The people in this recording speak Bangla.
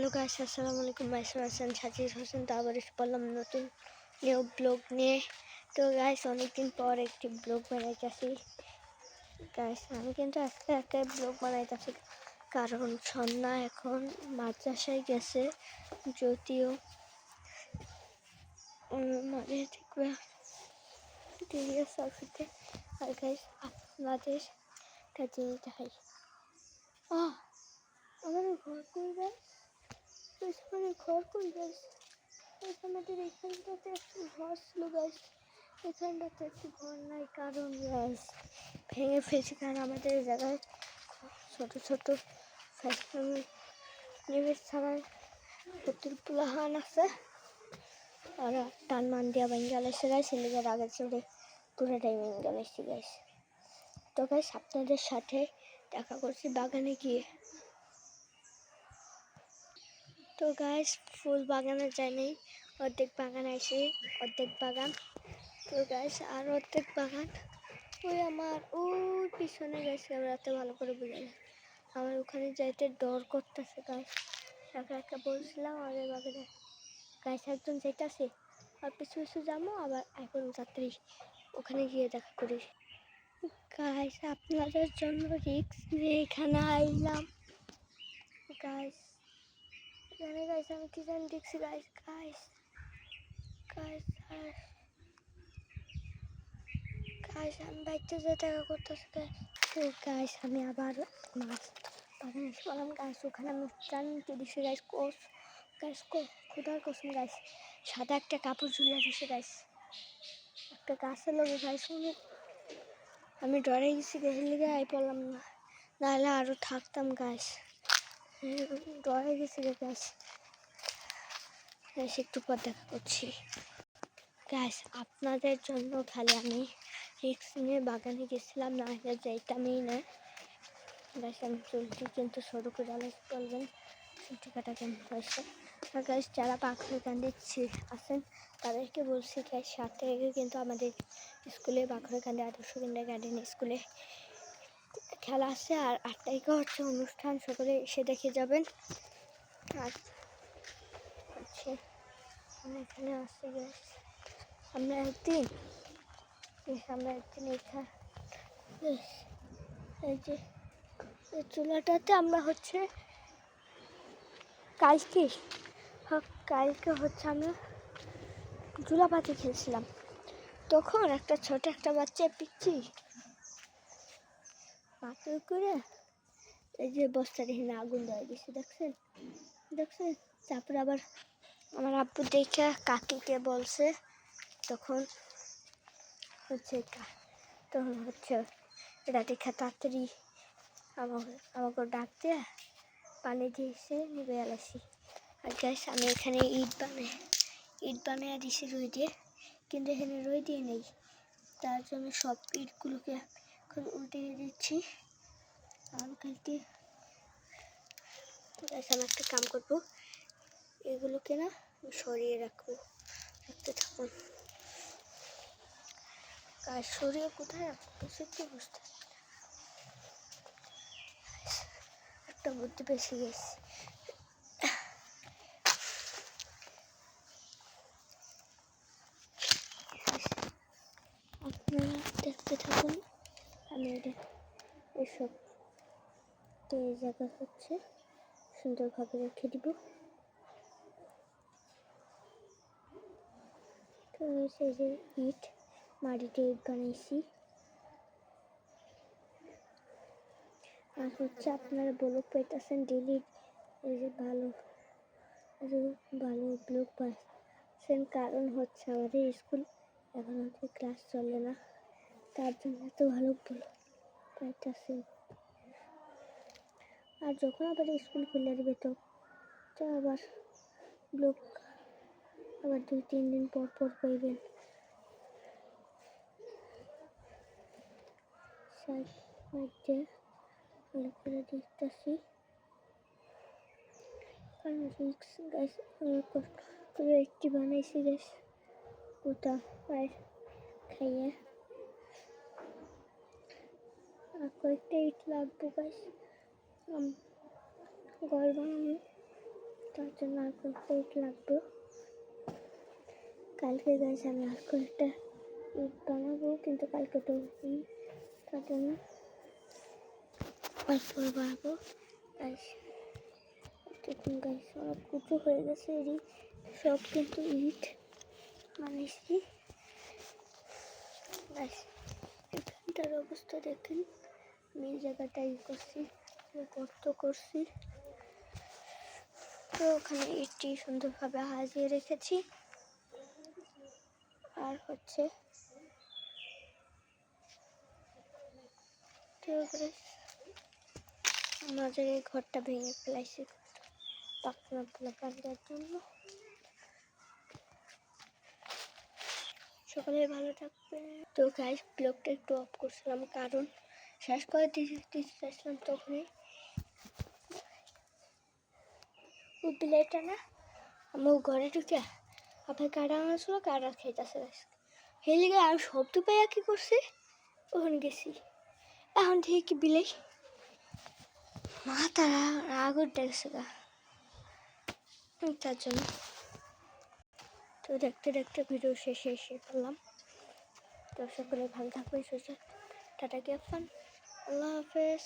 হ্যালো গাইস, আসসালামু আলাইকুম। আছেন সাজিদ হোসেন। তো আবার এসে পড়লাম নতুন নিউ ব্লগ নিয়ে। তো গাইস, অনেকদিন পর একটি ব্লগ বানাইতেছি গাইস। আমি কিন্তু আজকে একটা ব্লগ বানাইতেছি কারণ সন্ধ্যা এখন মাদ্রাসায় গেছে, যদিও মাঝে দেখবে টিভির সাথে। আর গাইস, আপনাদের একটা জিনিস দেখাই। আমার ঘর কই গাইস, ঘর কই গাইস? আমাদের এখানটাতে একটু ঘর ছিল গাইস, এখানটাতে একটু ঘর নাই কারণ গাইস ভেঙে ফেলছি। কারণ আমাদের জায়গায় ছোটো ছোটো ফ্যাক্টরি নিবেশ ছাড়ার প্রচুর প্লাহান আছে, আর টান মান দিয়া বেঙ্গাল এসে গাইস, এলাকার আগে চলে পুরোটাই বেঙ্গাল এসে গাইস। তো গাইস, আপনাদের সাথে দেখা করছি বাগানে গিয়ে। তো গাইস, ফুল বাগানে যায়নি, অর্ধেক বাগান আসে, অর্ধেক বাগান। তো গাইস, আর অর্ধেক বাগান ওই আমার ওই পিছনে গাইস, ক্যামেরাতে ভালো করে বোঝা যায়। আমার ওখানে যাইতে ডর করতেছে গাইস। একা একা বলছিলাম আমাদের বাগানে গাইস একজন যাইতেছে, আর পিছু পিছু যাবো, আবার এখন যাত্রী ওখানে গিয়ে দেখা করি গাইস। আপনাদের জন্য রিস্ক নিয়ে এখানে আইলাম গাইস। জানি গাইস, আমি কি জানি দেখছি গাইস। গাইস আমি বাইকটা যে দেখা করতেছি গাইস। তো গাইস, আমি আবার মাছ বাগানে এসে বললাম গাইস, ওখানে আমি জানতে দিছি গাইস। খোদার কসম গাইস, সাদা একটা কাপড় ঝুলে দিছে গাইস, একটা গাছের লোক গাইস। আমি ডরে গেছি, দেখে লিগে আই পড়লাম না, নাহলে আরও থাকতাম গাইস। ডরে গেছি গাইস। একটু পর দেখা করছি গাইস। আপনাদের জন্য খালি আমি রিক্স নিয়ে বাগানে গেছিলাম, না হলে যাইতামই না গাইস। আমি চলছি কিন্তু সরু করে বলবেন চুলটি কাটা কেমন হয়েছে। আর গাইস, যারা পাখি কান্দি আছেন তাদেরকে বলছি গাইস, 7 তারিখে কিন্তু আমাদের স্কুলে বাখরকান্দি আদর্শ কিন্ডার গার্ডেন স্কুলে খেলা আছে, আর 8 তারিখে হচ্ছে অনুষ্ঠান, সকলে এসে দেখে যাবেন। আর হচ্ছে এখানে আসছি গাইস, আমরা একদিন এই যে এই চুলাটাতে আমরা হচ্ছে কালকে হচ্ছে আমরা ঝুলাপাতি খেলছিলাম। তখন ছোট একটা বাচ্চা পিচ্ছি পাথর করে এই যে বস্তা দেখে আগুন দেওয়া গেছে, দেখছেন। তারপরে আবার আমার আব্বু দেখে কাকিকে বলছে, তখন হচ্ছে এটা দেখে তাড়াতাড়ি আমাকে ডাক দিয়ে পানি দিয়েছে, নিবে এলাইছি। আর গ্যাস, আমি এখানে ইট বানিয়ে দিয়েছি রুই দিয়ে, কিন্তু এখানে রুই দিয়ে নেই, তার জন্য সব ইটগুলোকে এখন উল্টে দিচ্ছি। আর কালকে আমি একটা কাম করবো, এগুলোকে না সরিয়ে রাখতে থাকুন। কাজ সরিয়ে কোথায় রাখবো সেটা বুঝতে একটা বুদ্ধি পেয়ে গেছি। আপনারা দেখতে থাকুন, আমি এসব এই জায়গা হচ্ছে সুন্দরভাবে রেখে দিব। তো এই যে মাটিতে ইট বানিয়েছি। আর হচ্ছে আপনারা ব্লগ পাইতেছেন ডেলি, এই যে ভালো ব্লগ পাচ্ছেন, কারণ হচ্ছে আমাদের স্কুল এখন হচ্ছে ক্লাস চলে না, তার জন্য এত ভালো ব্লগ পাইতেছেন। আর যখন আবার স্কুল খুলে দেবে তো আবার ব্লগ আবার 2-3 দিন পর পাইবেন। সাইডে ভালো করে দেখতেছি, কারণ রিক্স গাছ কষ্ট করে একটি বানাইছি গাছ, ওটা আর খাইয়ে আর কয়েকটা ইট লাগবে গাছ ঘর বানানো। তো জন্য আর কয়েকটা ইট লাগবে। কালকে গাইস আমি আর কয়েকটা ইট বানাবো, কিন্তু কালকে তো তার জন্য অল্প বানাবো। গাইস দেখুন গাইস অনেক উঁচু হয়ে গেছে, এরই সব কিন্তু ইট বানিয়েছি। গাইস এখানটার অবস্থা দেখেন, আমি এই জায়গাটা করছি, গর্ত করছি, তো ওখানে ইটটি সুন্দরভাবে সাজিয়ে রেখেছি। আর হচ্ছে আমাদের এই ঘরটা ভেঙে ফেলাইছি পাখনা বাঁধার জন্য। সকালে ভালো থাকবে। তো গাইস ব্লগটা একটু অফ করছিলাম, কারণ শেষ করে দিতে চাইছিলাম, তখনই ও বিলেটা না আমার ঘরে ঢুকে আপনার কাটা আনছিল, কাটা খেতেছে। হেলে গিয়ে আর শব্দ পাইয়া কি করছে, ওখানে গেছি, এখন থেকে কি বিলে মাথারা রাগ উঠে গেছে গা, তার জন্য। তো দেখতে দেখতে ভিডিও শেষে এসে করলাম। তো সকলে ভালো থাকবে, সুস্থ, টাটা, গিয়ে ফান, আল্লাহ হাফেজ।